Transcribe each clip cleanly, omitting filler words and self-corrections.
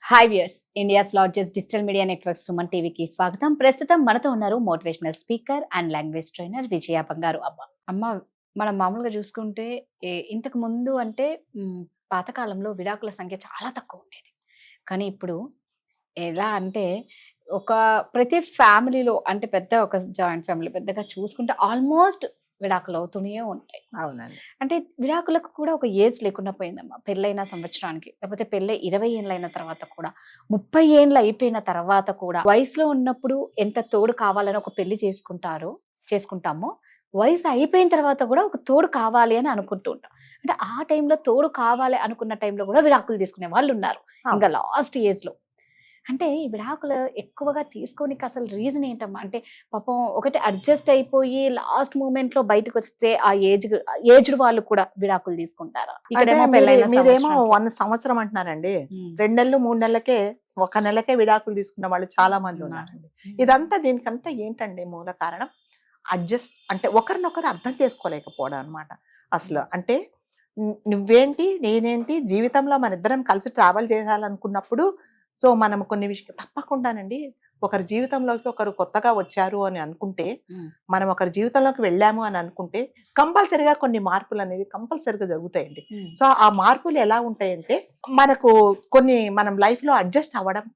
Hi viewers, India's largest digital media network Suman టీవీకి స్వాగతం. ప్రస్తుతం మనతో ఉన్నారు motivational speaker and language trainer Vijaya Bangaru Amma. మనం మామూలుగా చూసుకుంటే ఇంతకు ముందు అంటే పాతకాలంలో విడాకుల సంఖ్య చాలా తక్కువ ఉండేది. కానీ ఇప్పుడు ఎలా అంటే ఒక ప్రతి ఫ్యామిలీలో అంటే పెద్ద ఒక జాయింట్ ఫ్యామిలీ పెద్దగా చూసుకుంటే ఆల్మోస్ట్ విడాకులు అవుతూనే ఉంటాయి. అవునండి. అంటే విడాకులకు కూడా ఒక ఏజ్ లేకుండా పోయిందమ్మా. పెళ్ళైన సంవత్సరానికి, లేకపోతే పెళ్ళై 20 ఏళ్ళైన తర్వాత కూడా, 30 ఏళ్ళు అయిపోయిన తర్వాత కూడా వయసులో ఉన్నప్పుడు ఎంత తోడు కావాలని ఒక పెళ్లి చేసుకుంటామో, వయసు అయిపోయిన తర్వాత కూడా ఒక తోడు కావాలి అని అనుకుంటూ ఉంటాం. అంటే ఆ టైంలో తోడు కావాలి అనుకున్న టైంలో కూడా విడాకులు తీసుకునే వాళ్ళు ఉన్నారు. ఇంకా లాస్ట్ ఏజ్ లో అంటే ఈ విడాకులు ఎక్కువగా తీసుకోనికి అసలు రీజన్ ఏంటమ్మా? అంటే పాపం ఒకటి అడ్జస్ట్ అయిపోయి లాస్ట్ మూమెంట్ లో బయటకు వస్తే ఆ ఏజ్డ్ వాళ్ళు కూడా విడాకులు తీసుకుంటారా? ఇక్కడేమో మీరేమో 1 సంవత్సరం అంటున్నారండి. 2 నెలలు 3 నెలలకే 1 నెలకే విడాకులు తీసుకున్న వాళ్ళు చాలా మంది ఉన్నారండి. ఇదంతా దీనికంతా ఏంటండి మూల కారణం? అడ్జస్ట్ అంటే ఒకరినొకరు అర్థం చేసుకోలేకపోవడం అనమాట. అసలు అంటే నువ్వేంటి నేనేంటి జీవితంలో మన ఇద్దరం కలిసి ట్రావెల్ చేయాలనుకున్నప్పుడు సో మనం కొన్ని విషయాలు తప్పకుండానండి. ఒకరి జీవితంలోకి ఒకరు కొత్తగా వచ్చారు అని అనుకుంటే, మనం ఒకరి జీవితంలోకి వెళ్ళాము అని అనుకుంటే కంపల్సరిగా కొన్ని మార్పులు అనేది కంపల్సరిగా జరుగుతాయండి. సో ఆ మార్పులు ఎలా ఉంటాయంటే మనకు కొన్ని మనం లైఫ్ లో అడ్జస్ట్ అవ్వడం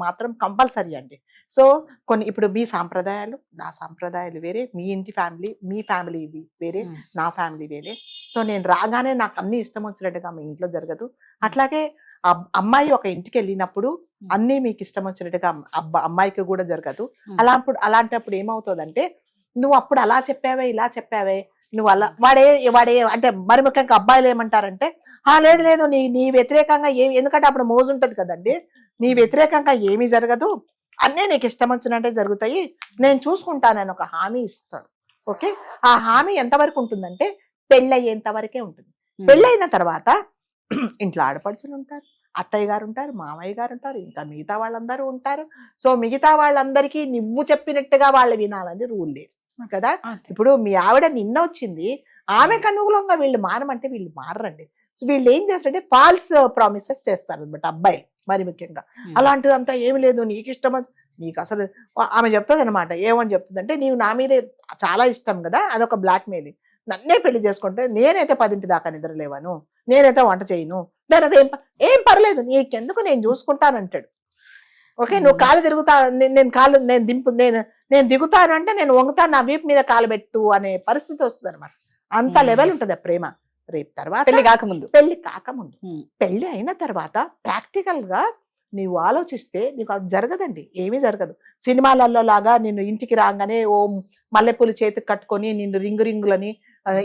మాత్రం కంపల్సరీ అండి. సో కొన్ని ఇప్పుడు మీ సాంప్రదాయాలు నా సాంప్రదాయాలు వేరే, మీ ఇంటి ఫ్యామిలీ మీ ఫ్యామిలీ వేరే, నా ఫ్యామిలీ వేరే. సో నేను రాగానే నాకు అన్ని ఇష్టం వచ్చినట్టుగా మీ ఇంట్లో జరగదు. అట్లాగే అమ్మాయి ఒక ఇంటికి వెళ్ళినప్పుడు అన్నీ మీకు ఇష్టం వచ్చినట్టుగా అమ్మాయికి కూడా జరగదు. అలాంటప్పుడు ఏమవుతుందంటే నువ్వు అప్పుడు అలా చెప్పావే ఇలా చెప్పావే నువ్వు అలా వాడే అంటే మరి ముఖ్యంగా అబ్బాయిలు ఏమంటారంటే లేదు లేదు నీ వ్యతిరేకంగా ఎందుకంటే అప్పుడు మోజు ఉంటది కదండి. నీ వ్యతిరేకంగా ఏమీ జరగదు, అన్నీ నీకు ఇష్టం వచ్చినట్టే జరుగుతాయి, నేను చూసుకుంటానని ఒక హామీ ఇస్తాడు. ఓకే, ఆ హామీ ఎంతవరకు ఉంటుందంటే పెళ్ళయ్యేంత వరకే ఉంటుంది. పెళ్ళైన తర్వాత ఇంట్లో ఆడపడుచులు ఉంటారు, అత్తయ్య గారు ఉంటారు, మామయ్య గారు ఉంటారు, ఇంకా మిగతా వాళ్ళందరూ ఉంటారు. సో మిగతా వాళ్ళందరికీ నువ్వు చెప్పినట్టుగా వాళ్ళు వినాలని రూల్ లేదు కదా. ఇప్పుడు మీ ఆవిడ నిన్న వచ్చింది, ఆమెకు అనుకూలంగా వీళ్ళు మారమంటే వీళ్ళు మారరండి. సో వీళ్ళు ఏం చేస్తారంటే ఫాల్స్ ప్రామిసెస్ చేస్తారు అనమాట అబ్బాయిలు మరి ముఖ్యంగా. అలాంటిదంతా ఏమి లేదు, నీకు ఇష్టం నీకు అసలు ఆమె చెప్తుంది అనమాట. ఏమని చెప్తుంది అంటే నీవు నా మీదే చాలా ఇష్టం కదా, అదొక బ్లాక్ మెయిలింగ్. నన్నే పెళ్లి చేసుకుంటే నేనైతే 10 దాకా నిద్ర లేవాను, నేనైతే వంట చేయను, నేనైతే ఏం పర్లేదు నీకెందుకు నేను చూసుకుంటానంటాడు. ఓకే, నువ్వు కాలు తిరుగుతా నేను దిగుతాను అంటే నేను వంగుతాను, నా వీపు మీద కాలు పెట్టు అనే పరిస్థితి వస్తుంది అనమాట. అంత లెవెల్ ఉంటుంది ప్రేమ. రేపు తర్వాత పెళ్లి కాకముందు పెళ్లి అయిన తర్వాత ప్రాక్టికల్ గా నీవు ఆలోచిస్తే నీకు అది జరగదండి, ఏమీ జరగదు. సినిమాలలో లాగా నిన్ను ఇంటికి రాగానే ఓ మల్లెపూలు చేతికి కట్టుకొని నిన్ను రింగులని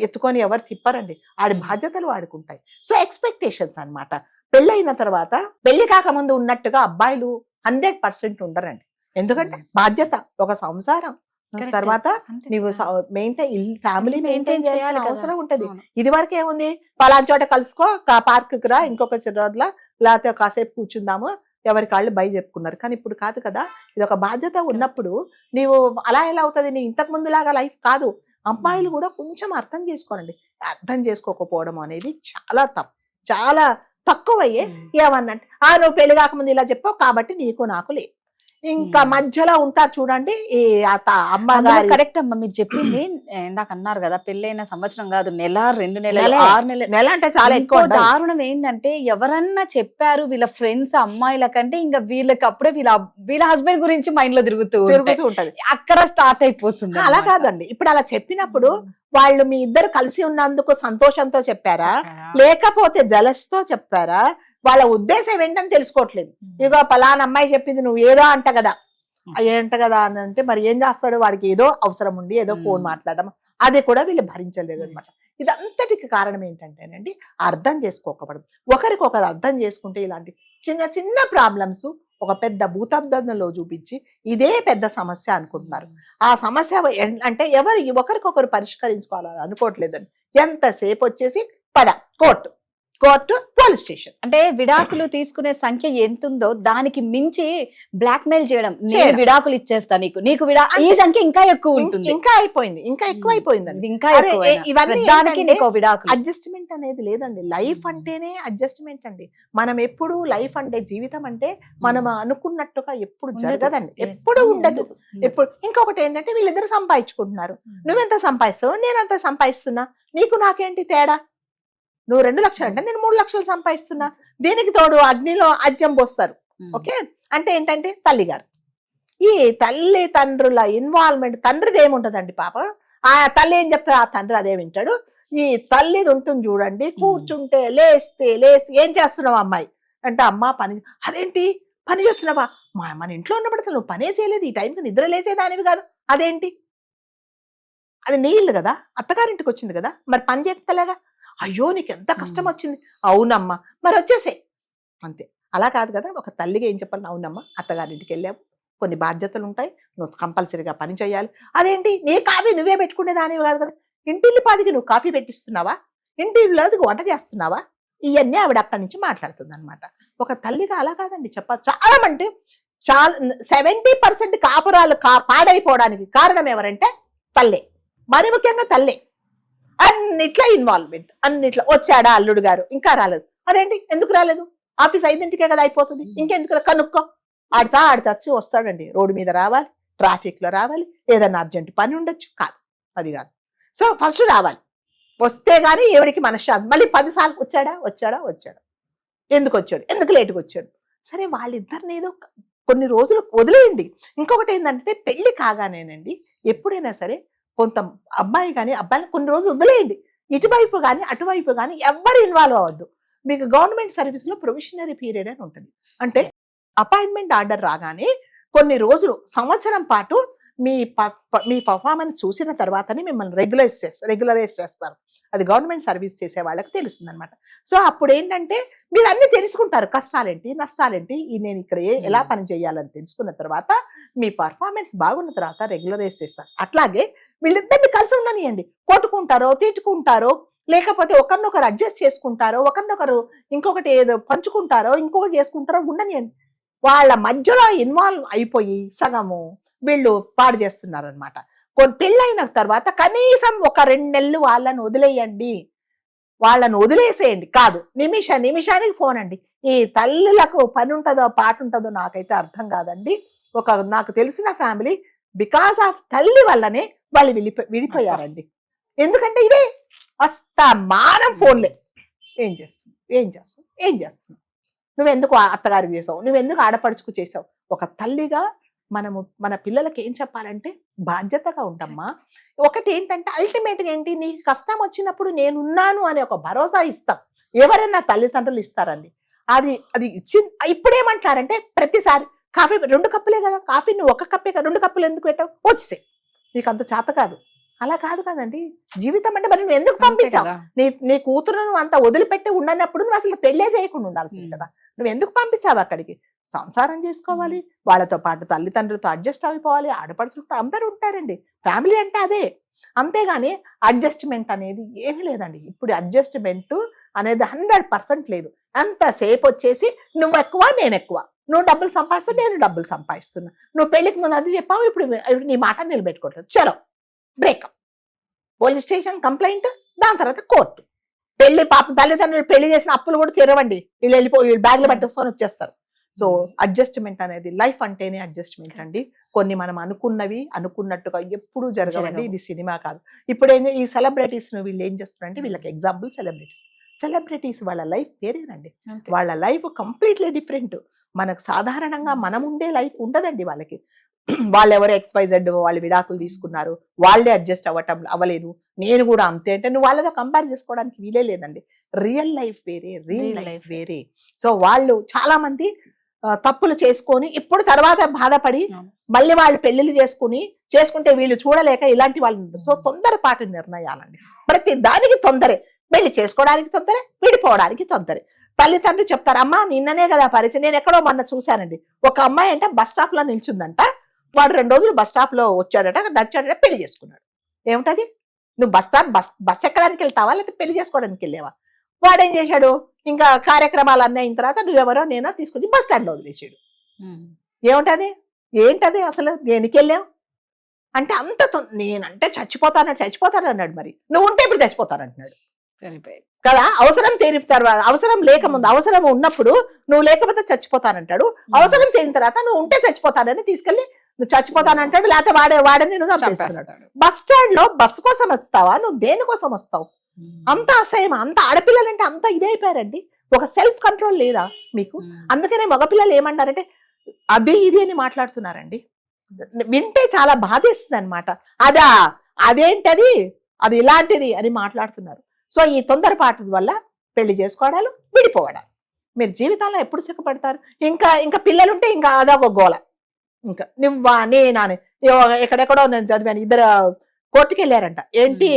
ఎత్తుకొని ఎవరు తిప్పరండి. ఆడి బాధ్యతలు వాడుకుంటాయి. సో ఎక్స్పెక్టేషన్స్ అనమాట. పెళ్ళైన తర్వాత పెళ్లి కాకముందు ఉన్నట్టుగా అబ్బాయిలు 100% ఉండరండి. ఎందుకంటే బాధ్యత, ఒక సంసారం తర్వాత నీవు ఫ్యామిలీ మెయింటైన్ చేయాల్సిన అవసరం ఉంటది. ఇది వరకు ఏముంది, పలానా చోట కలుసుకో, పార్క్ రా, ఇంకొక చోట్ల లేకపోతే కాసేపు కూర్చుందాము, ఎవరి కాళ్ళు బై చెప్పుకున్నారు. కానీ ఇప్పుడు కాదు కదా. ఇది ఒక బాధ్యత ఉన్నప్పుడు నీవు అలా ఎలా అవుతుంది, నీ ఇంతకు ముందులాగా లైఫ్ కాదు. అమ్మాయిలు కూడా కొంచెం అర్థం చేసుకోనండి. అర్థం చేసుకోకపోవడం అనేది చాలా తక్కువయ్యే. ఏమన్నంటే నువ్వు పెళ్లి కాకముందు ఇలా చెప్పావు కాబట్టి నీకు నాకు లేదు, ఇంకా మధ్యలో ఉంటారు చూడండి ఈ అమ్మగారు. కరెక్ట్ అమ్మ, మీరు చెప్పింది. ఇందాక అన్నారు కదా పెళ్ళైన సంవత్సరం కాదు, నెల 2 నెలలు 6 నెలలు అంటే చాలా ఎక్కువ. దారుణం ఏంటంటే ఎవరన్నా చెప్పారు వీళ్ళ ఫ్రెండ్స్ అమ్మాయిల కంటే ఇంకా వీళ్ళకి అప్పుడే వీళ్ళ హస్బెండ్ గురించి మైండ్ లో తిరుగుతూ ఉంటది, అక్కడ స్టార్ట్ అయిపోతుంది. అలా కాదండి, ఇప్పుడు అలా చెప్పినప్పుడు వాళ్ళు మీ ఇద్దరు కలిసి ఉన్నందుకు సంతోషంతో చెప్పారా, లేకపోతే జలస్ తో చెప్పారా, వాళ్ళ ఉద్దేశం ఏంటని తెలుసుకోవట్లేదు. ఇదిగో పలానా అమ్మాయి చెప్పింది నువ్వు ఏదో అంట కదా అని అంటే మరి ఏం చేస్తాడు, వాడికి ఏదో అవసరం ఉండి ఏదో ఫోన్ మాట్లాడడం, అది కూడా వీళ్ళు భరించలేదు అనమాట. ఇదంతటికి కారణం ఏంటంటేనండి అర్థం చేసుకోకపోవడం. ఒకరికొకరు అర్థం చేసుకుంటే ఇలాంటి చిన్న చిన్న ప్రాబ్లమ్స్ ఒక పెద్ద భూతబ్దంలో చూపించి ఇదే పెద్ద సమస్య అనుకుంటున్నారు. ఆ సమస్య అంటే ఒకరికొకరు పరిష్కరించుకోవాలని అనుకోవట్లేదండి. ఎంతసేపు వచ్చేసి కోర్టు కోర్టు, పోలీస్ స్టేషన్. అంటే విడాకులు తీసుకునే సంఖ్య ఎంత ఉందో దానికి మించి బ్లాక్ మెయిల్ చేయడం, నేను చేయడం. విడాకులు ఇచ్చేస్తా నీకు ఈ సంఖ్య ఇంకా ఎక్కువ ఉంటుంది. ఇంకా అయిపోయింది, ఇంకా ఎక్కువ అయిపోయిందండి. ఇది ఇంకా అరే, ఇవన్నీ దానికి ఏంటంటే నీకు విడాకులు. అడ్జస్ట్మెంట్ అనేది లేదండి. లైఫ్ అంటేనే అడ్జస్ట్మెంట్ అండి. మనం ఎప్పుడు లైఫ్ అంటే, జీవితం అంటే మనం అనుకున్నట్టుగా ఎప్పుడు ఉండదు. జరగదండి, Yes. ఎప్పుడు ఉండదు. ఎప్పుడు ఇంకొకటి ఏంటంటే వీళ్ళిద్దరు సంపాదించుకుంటున్నారు. నువ్వెంత సంపాదిస్తావు, నేనంత సంపాదిస్తున్నా, నీకు నాకేంటి తేడా? నువ్వు 2 లక్షలు అంటే నేను 3 లక్షలు సంపాదిస్తున్నా. దీనికి తోడు అగ్నిలో అజ్యం పోస్తారు. ఓకే, అంటే ఏంటంటే తల్లిగారు, ఈ తల్లి తండ్రుల ఇన్వాల్వ్మెంట్, తండ్రిది ఏముంటదండి పాప, ఆ తల్లి ఏం చెప్తారు, ఆ తండ్రి అదే వింటాడు. ఈ తల్లిది ఉంటుంది చూడండి, కూర్చుంటే లేస్తే ఏం చేస్తున్నావు అమ్మాయి అంటే, అమ్మ పని. అదేంటి పని చేస్తున్నావా? మన ఇంట్లో ఉన్నప్పుడు అసలు నువ్వు పనే చేయలేదు, ఈ టైంకి నిద్ర లేచేదానివి కాదు, అదేంటి? అది నీ ఇల్లు కదా, అత్తగారింటికి వచ్చింది కదా, మరి పని చేస్తలేగా. అయ్యో నీకు ఎంత కష్టం వచ్చింది. అవునమ్మా, మరి వచ్చేసే అంతే. అలా కాదు కదా, ఒక తల్లిగా ఏం చెప్పాలి, అవునమ్మా అత్తగారింటికి వెళ్ళావు, కొన్ని బాధ్యతలు ఉంటాయి, నువ్వు కంపల్సరీగా పని చేయాలి. అదేంటి నీ కాఫీ నువ్వే పెట్టుకునే దానివి కాదు కదా, ఇంటిల్లి పాదికి నువ్వు కాఫీ పెట్టిస్తున్నావా, ఇంటిల్లోకి వంట చేస్తున్నావా, ఇవన్నీ ఆవిడ అక్కడి నుంచి మాట్లాడుతుంది అనమాట. ఒక తల్లిగా అలా కాదండి చెప్పాలి. చాలా అంటే చాలా 70% కాపురాలు పాడైపోవడానికి కారణం ఎవరంటే తల్లే, మరి ముఖ్యంగా తల్లే. అన్నిట్లా ఇన్వాల్వ్మెంట్, అన్నిట్లో. వచ్చాడా అల్లుడు గారు, ఇంకా రాలేదు, అదేంటి ఎందుకు రాలేదు, ఆఫీస్ 5ంటికే కదా అయిపోతుంది, ఇంకెందుకు కనుక్కో. ఆడిచచ్చి వస్తాడండి, రోడ్డు మీద రావాలి, ట్రాఫిక్ లో రావాలి, ఏదైనా అర్జెంట్ పని ఉండొచ్చు, కాదు అది కాదు. సో ఫస్ట్ రావాలి, వస్తే గానీ ఎవరికి మనశ్శాంతి. మళ్ళీ 10 సార్లు వచ్చాడా, ఎందుకు వచ్చాడు, ఎందుకు లేటుగా వచ్చాడు. సరే వాళ్ళిద్దరిని ఏదో కొన్ని రోజులు వదిలేయండి. ఇంకొకటి ఏంటంటే పెళ్లి కాగానేనండి ఎప్పుడైనా సరే కొంత అమ్మాయి కానీ అబ్బాయిని కొన్ని రోజులు వదిలేయండి. ఇటువైపు కానీ అటువైపు కానీ ఎవ్వరు ఇన్వాల్వ్ అవ్వద్దు. మీకు గవర్నమెంట్ సర్వీస్ లో ప్రొవిషనరీ పీరియడ్ అని ఉంటుంది. అంటే అపాయింట్మెంట్ ఆర్డర్ రాగానే కొన్ని రోజులు, సంవత్సరం పాటు మీ పర్ఫార్మెన్స్ చూసిన తర్వాతనే మిమ్మల్ని రెగ్యులరైజ్ చేస్తారు. అది గవర్నమెంట్ సర్వీస్ చేసే వాళ్ళకి తెలుస్తుంది అనమాట. సో అప్పుడు ఏంటంటే మీరు అన్ని తెలుసుకుంటారు, కష్టాలేంటి నష్టాలేంటి, నేను ఇక్కడ ఎలా పని చేయాలని తెలుసుకున్న తర్వాత మీ పర్ఫార్మెన్స్ బాగున్న తర్వాత రెగ్యులరైజ్ చేస్తారు. అట్లాగే వీళ్ళిద్దరిని కలిసి ఉండనియండి. కొట్టుకుంటారో తిట్టుకుంటారో, లేకపోతే ఒకరినొకరు అడ్జస్ట్ చేసుకుంటారో, ఒకరినొకరు ఇంకొకటి ఏదో పంచుకుంటారో, ఇంకొకటి చేసుకుంటారో ఉండనియండి. వాళ్ళ మధ్యలో ఇన్వాల్వ్ అయిపోయి సగము వీళ్ళు పాడు చేస్తున్నారనమాట. పెళ్ళైన తర్వాత కనీసం ఒక 2 నెలలు వాళ్ళని వదిలేయండి, వాళ్ళని వదిలేసేయండి. కాదు నిమిషానికి ఫోన్ అండి. ఈ తల్లులకు పని ఉంటుందో పాట ఉంటుందో నాకైతే అర్థం కాదండి. నాకు తెలిసిన ఫ్యామిలీ బికాస్ ఆఫ్ తల్లి వల్లనే వాళ్ళు విడిపోయారండి. ఎందుకంటే ఇదే మానం ఫోన్లే. ఏం చేస్తున్నావు, నువ్వెందుకు అత్తగారికి చేసావు, నువ్వెందుకు ఆడపడుచుకు చేసావు. ఒక తల్లిగా మనము మన పిల్లలకి ఏం చెప్పాలంటే బాధ్యతగా ఉంటామ్మా. ఒకటి ఏంటంటే అల్టిమేట్గా ఏంటి, నీకు కష్టం వచ్చినప్పుడు నేనున్నాను అనే ఒక భరోసా ఇస్తాం. ఎవరైనా తల్లిదండ్రులు ఇస్తారండి. అది ఇప్పుడేమంటారంటే ప్రతిసారి కాఫీ 2 కప్పులే కదా, కాఫీ నువ్వు 1 కప్పే కదా, 2 కప్పులు ఎందుకు పెట్టావు, వచ్చే నీకు అంత చేత కాదు. అలా కాదు కదండి జీవితం అంటే. మరి నువ్వు ఎందుకు పంపించావు, నీ కూతురు నువ్వు అంత వదిలిపెట్టి ఉండనప్పుడు నువ్వు అసలు పెళ్ళే చేయకుండా ఉండాల్సింది కదా. నువ్వు ఎందుకు పంపించావు అక్కడికి? సంసారం చేసుకోవాలి, వాళ్ళతో పాటు తల్లిదండ్రులతో అడ్జస్ట్ అయిపోవాలి, ఆడపడుచులతో అందరూ ఉంటారండి. ఫ్యామిలీ అంటే అదే. అంతేగాని అడ్జస్ట్మెంట్ అనేది ఏమీ లేదండి. ఇప్పుడు అడ్జస్ట్మెంట్ అనేది 100% లేదు. అంతసేపు వచ్చేసి నువ్వు ఎక్కువ నేను ఎక్కువ, నువ్వు డబ్బులు సంపాదిస్తూ నేను డబ్బులు సంపాదిస్తున్నా, నువ్వు పెళ్లికి ముందు అది చెప్పావు, ఇప్పుడు నీ మాట నిలబెట్టుకోవట్లేదు, చలో బ్రేకప్, పోలీస్ స్టేషన్ కంప్లైంట్, దాని తర్వాత కోర్టు. పెళ్లి పాపం తల్లిదండ్రులు పెళ్లి చేసిన అప్పులు కూడా తెరవండి, వీళ్ళు బ్యాగ్లు పట్టుకొని వచ్చేస్తారు. సో అడ్జస్ట్మెంట్ అనేది లైఫ్ అంటేనే అడ్జస్ట్మెంట్ అండి. కొన్ని మనం అనుకున్నట్టుగా ఎప్పుడూ జరగవండి. ఇది సినిమా కాదు. ఇప్పుడు ఈ సెలబ్రిటీస్ వీళ్ళు ఏం చేస్తున్నారంటే, వీళ్ళకి ఎగ్జాంపుల్ సెలబ్రిటీస్ వాళ్ళ లైఫ్ వేరేనండి. వాళ్ళ లైఫ్ కంప్లీట్లీ డిఫరెంట్. మనకు సాధారణంగా మనం ఉండే లైఫ్ ఉండదండి వాళ్ళకి. వాళ్ళు ఎవరో XYZ వాళ్ళు విడాకులు తీసుకున్నారు, వాళ్ళే అడ్జస్ట్ అవ్వలేదు, నేను కూడా అంతే అంటే నువ్వు వాళ్ళతో కంపేర్ చేసుకోవడానికి వీలే లేదండి. రియల్ లైఫ్ వేరే, రియల్ లైఫ్ వేరే. సో వాళ్ళు చాలా మంది తప్పులు చేసుకొని ఇప్పుడు తర్వాత బాధపడి మళ్ళీ వాళ్ళు పెళ్లిళ్ళు చేసుకుంటే వీళ్ళు చూడలేక ఇలాంటి వాళ్ళు. సో తొందరపాటు నిర్ణయాలండి. ప్రతి దానికి తొందరే. పెళ్లి చేసుకోవడానికి తొందరే, విడిపోవడానికి తొందరే. తల్లిదండ్రులు చెప్తారు, అమ్మా నిన్ననే కదా పరిచయం. నేను ఎక్కడో మొన్న చూశానండి, ఒక అమ్మాయి అంటే బస్ స్టాప్ లో నిల్చుందంట. వాడు 2 రోజులు బస్ స్టాప్ లో వచ్చాడట, పెళ్లి చేసుకున్నాడు. ఏమిటది? నువ్వు బస్ ఎక్కడానికి వెళ్తావా లేకపోతే పెళ్లి చేసుకోవడానికి వెళ్ళావా? వాడేం చేశాడు, ఇంకా కార్యక్రమాలు అన్నీ అయిన తర్వాత నువ్వెవరో నేనో తీసుకొచ్చి బస్ స్టాండ్ లో వదిలేసాడు. ఏముంటది, ఏంటది అసలు, దేనికి వెళ్ళావు అంటే అంత నేనంటే చచ్చిపోతాను అన్నాడు. మరి నువ్వు ఉంటే ఇప్పుడు చచ్చిపోతానంటున్నాడు కదా. అవసరం తీరిన తర్వాత, అవసరం లేకముందు, అవసరం ఉన్నప్పుడు నువ్వు లేకపోతే చచ్చిపోతానంటాడు. అవసరం తీరిన తర్వాత నువ్వు ఉంటే చచ్చిపోతానని తీసుకెళ్లి నువ్వు చచ్చిపోతానంటాడు. లేకపోతే వాడని నువ్వు చంపేస్తున్నాడు. బస్ స్టాండ్ లో బస్సు కోసం వస్తావా, నువ్వు దేనికోసం వస్తావు? అంత అసహ్యం, అంత ఆడపిల్లలంటే అంత ఇదైపోయారండి. ఒక సెల్ఫ్ కంట్రోల్ లేదా మీకు? అందుకనే మగపిల్లలు ఏమంటారంటే అది ఇది అని మాట్లాడుతున్నారండి. వింటే చాలా బాధేస్తుంది అనమాట. అదేంటది, అది ఇలాంటిది అని మాట్లాడుతున్నారు. సో ఈ తొందరపాటు వల్ల పెళ్లి చేసుకోవడాలు, విడిపోవడాలు. మీరు జీవితంలో ఎప్పుడు సిగ్గుపడతారు? ఇంకా పిల్లలుంటే ఇంకా అదొక గోల. ఇంకా నువ్వా నేనా అని ఎక్కడెక్కడో నేను చదివాను, ఇద్దరు కోర్టుకి వెళ్ళారంట. ఏంటి,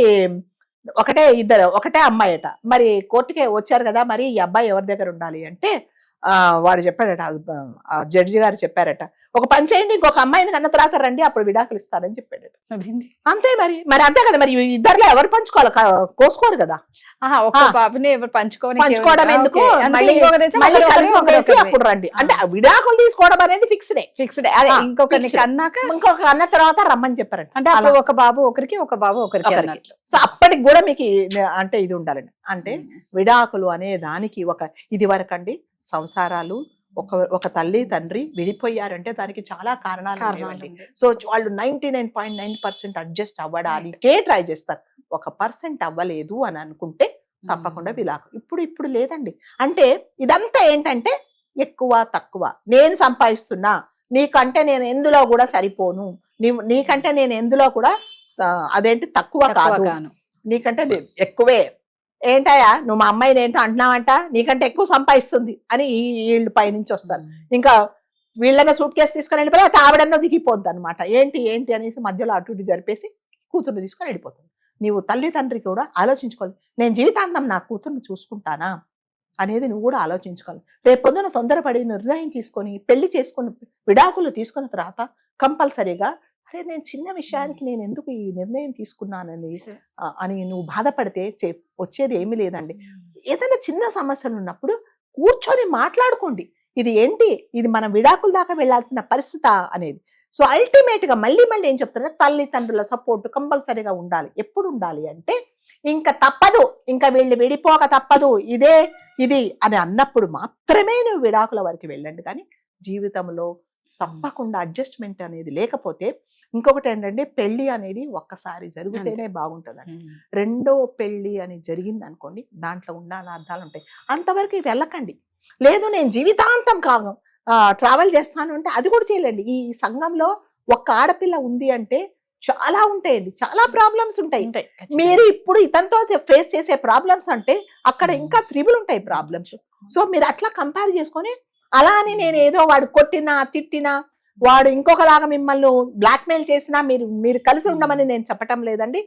ఒకటే అమ్మాయట. మరి కోర్టుకి వచ్చారు కదా, మరి ఈ అబ్బాయి ఎవరి దగ్గర ఉండాలి అంటే వాడు చెప్పాడట, జడ్జి గారు చెప్పారట, ఒక పని చేయండి, ఇంకొక అమ్మాయిని కన్నా తర్వాత రండి, అప్పుడు విడాకులు ఇస్తారని చెప్పాడట. అంతే మరి అంతే కదా. మరి ఇద్దరులో ఎవరు పంచుకోవాలి, కోసుకోరు కదా. బాబుని ఎవరు పంచుకోవడం ఎందుకు, అప్పుడు రండి అంటే విడాకులు తీసుకోవడం అనేది ఫిక్స్డ్. ఇంకొక అన్న తర్వాత రమ్మని చెప్పారంట. అంటే ఒక బాబు ఒకరికి, ఒక బాబు ఒకరికి. సో అప్పటికి కూడా మీకు అంటే ఇది ఉండాలండి. అంటే విడాకులు అనే దానికి ఇది వరకండి సంసారాలు ఒక తల్లి తండ్రి విడిపోయారంటే దానికి చాలా కారణాలు ఉన్నాయండి. సో వాళ్ళు 99.9% అడ్జస్ట్ అవ్వడానికే ట్రై చేస్తారు. 1% అవ్వలేదు అని అనుకుంటే తప్పకుండా విడాకులు. ఇప్పుడు లేదండి. అంటే ఇదంతా ఏంటంటే ఎక్కువ తక్కువ, నేను సంపాదిస్తున్నా నీకంటే నేను ఎందులో కూడా సరిపోను, నీకంటే నేను ఎందులో కూడా అదేంటి తక్కువ కాదు, నీకంటే ఎక్కువే. ఏంటయ్యా నువ్వు మా అమ్మాయిని ఏంటో అంటున్నావంట, నీకంటే ఎక్కువ సంపాదిస్తుంది అని వీళ్ళు పైనుంచి వస్తారు. ఇంకా వీళ్ళనే సూట్ కేసు తీసుకొని వెళ్ళిపోయి ఆవిడన్నో దిగిపోద్ది అనమాట. ఏంటి అనేసి మధ్యలో అటు ఇటు జరిపేసి కూతుర్ని తీసుకొని వెళ్ళిపోతుంది. నీవు తల్లి తండ్రి కూడా ఆలోచించుకోవాలి, నేను జీవితాంతం నా కూతుర్ని చూసుకుంటానా అనేది నువ్వు కూడా ఆలోచించుకోవాలి. రేపు పొద్దున తొందరపడి నిర్ణయం తీసుకొని పెళ్లి చేసుకుని విడాకులు తీసుకున్న తర్వాత కంపల్సరీగా అరే నేను చిన్న విషయానికి నేను ఎందుకు ఈ నిర్ణయం తీసుకున్నానని అని నువ్వు బాధపడితే వచ్చేది ఏమీ లేదండి. ఏదైనా చిన్న సమస్యలు ఉన్నప్పుడు కూర్చొని మాట్లాడుకోండి. ఇది ఏంటి, ఇది మనం విడాకుల దాకా వెళ్లాల్సిన పరిస్థితి అనేది. సో అల్టిమేట్ గా మళ్ళీ ఏం చెప్తారంటే తల్లిదండ్రుల సపోర్ట్ కంపల్సరీగా ఉండాలి. ఎప్పుడు ఉండాలి అంటే ఇంకా తప్పదు, ఇంకా వీళ్ళు విడిపోక తప్పదు, ఇది అని అన్నప్పుడు మాత్రమే నువ్వు విడాకుల వరకు వెళ్ళండి. కానీ జీవితంలో తప్పకుండా అడ్జస్ట్మెంట్ అనేది లేకపోతే ఇంకొకటి ఏంటంటే పెళ్లి అనేది ఒక్కసారి జరిగితేనే బాగుంటుందండి. రెండో పెళ్లి అని జరిగింది అనుకోండి, దాంట్లో ఉన్న అర్థాలు ఉంటాయి. అంతవరకు వెళ్ళకండి. లేదు నేను జీవితాంతం ట్రావెల్ చేస్తాను అంటే అది కూడా చేయలేండి. ఈ సంఘంలో ఒక్క ఆడపిల్ల ఉంది అంటే చాలా ఉంటాయండి, చాలా ప్రాబ్లమ్స్ ఉంటాయి. మీరు ఇప్పుడు ఇతనితో ఫేస్ చేసే ప్రాబ్లమ్స్ అంటే అక్కడ ఇంకా త్రిబుల్ ఉంటాయి ప్రాబ్లమ్స్. సో మీరు అట్లా కంపేర్ చేసుకొని అలా అని నేను ఏదో వాడు కొట్టినా తిట్టినా వాడు ఇంకొకలాగా మిమ్మల్ని బ్లాక్మెయిల్ చేసినా మీరు కలిసి ఉండమని నేను చెప్పటం లేదండి.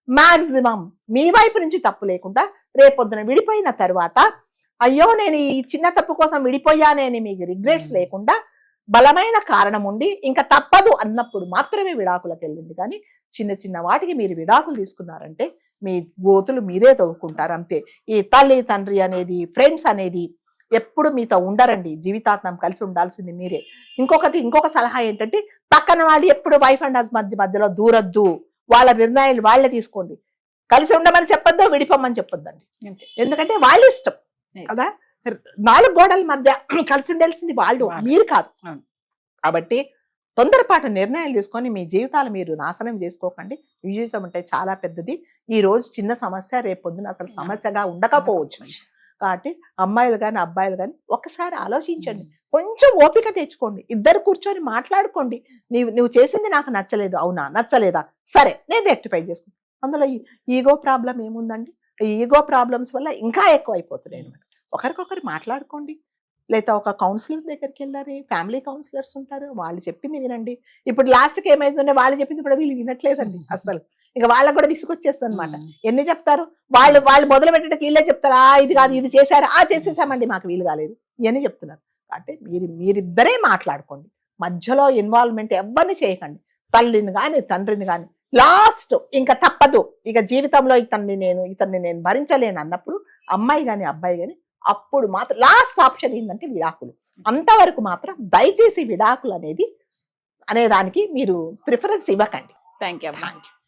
మాక్సిమం మీ వైపు నుంచి తప్పు లేకుండా రేపొద్దున విడిపోయిన తర్వాత అయ్యో నేను ఈ చిన్న తప్పు కోసం విడిపోయానని మీకు రిగ్రెట్స్ లేకుండా బలమైన కారణం ఉండి ఇంకా తప్పదు అన్నప్పుడు మాత్రమే విడాకులకు వెళ్ళింది. కానీ చిన్న వాటికి మీరు విడాకులు తీసుకున్నారంటే మీ గోతులు మీరే తవ్వుకుంటారు అంతే. ఈ తల్లి తండ్రి అనేది ఫ్రెండ్స్ అనేది ఎప్పుడు మీతో ఉండరండి. జీవితాంతం కలిసి ఉండాల్సింది మీరే. ఇంకొక సలహా ఏంటంటే పక్కన వాళ్ళు ఎప్పుడు వైఫ్ అండ్ హస్బెండ్ మధ్యలో దూరద్దు. వాళ్ళ నిర్ణయాలు వాళ్ళే తీసుకోండి. కలిసి ఉండమని చెప్పొద్దు, విడిపోమని చెప్పొద్దండి. ఎందుకంటే వాళ్ళ ఇష్టం కదా. 4 గోడల మధ్య కలిసి ఉండాల్సింది వాళ్ళు, మీరు కాదు. కాబట్టి తొందరపాటు నిర్ణయాలు తీసుకొని మీ జీవితాలు మీరు నాశనం చేసుకోకండి. మీ జీవితం అంటే చాలా పెద్దది. ఈ రోజు చిన్న సమస్య రేపు పొద్దున అసలు సమస్యగా ఉండకపోవచ్చు. కాబట్టి అమ్మాయిలు కానీ అబ్బాయిలు కానీ ఒకసారి ఆలోచించండి, కొంచెం ఓపిక తెచ్చుకోండి, ఇద్దరు కూర్చొని మాట్లాడుకోండి. నువ్వు చేసింది నాకు నచ్చలేదు, అవునా నచ్చలేదా, సరే నేను రెక్టిఫై చేసుకుంటాను. అందులో ఈగో ప్రాబ్లం ఏముందండి? ఈగో ప్రాబ్లమ్స్ వల్ల ఇంకా ఎక్కువ అయిపోతున్నాయి అనమాట. ఒకరికొకరు మాట్లాడుకోండి. లేదా ఒక కౌన్సిలర్ దగ్గరికి వెళ్ళారు, ఫ్యామిలీ కౌన్సిలర్స్ ఉంటారు, వాళ్ళు చెప్పింది వినండి. ఇప్పుడు లాస్ట్కి ఏమైతుందంటే వాళ్ళు చెప్పింది కూడా వీళ్ళు వినట్లేదండి అసలు. ఇక వాళ్ళకు కూడా విసుకొచ్చేస్తుంది అనమాట. ఎన్ని చెప్తారు వాళ్ళు మొదలు పెట్టడానికి వీళ్ళే చెప్తారు, ఇది కాదు ఇది చేశారు, చేసేసామండి మాకు వీలు కాలేదు, ఇవన్నీ చెప్తున్నారు. అంటే మీరిద్దరే మాట్లాడుకోండి, మధ్యలో ఇన్వాల్వ్మెంట్ ఎవరిని చేయకండి. తల్లిని కానీ తండ్రిని కానీ లాస్ట్ ఇంకా తప్పదు, ఇక జీవితంలో ఇతన్ని నేను భరించలేను అన్నప్పుడు అమ్మాయి కానీ అబ్బాయి కానీ అప్పుడు మాత్రం లాస్ట్ ఆప్షన్ ఏంటంటే విడాకులు. అంతవరకు మాత్రం దయచేసి విడాకులు అనేది దానికి మీరు ప్రిఫరెన్స్ ఇవ్వకండి. Thank you. Thank you.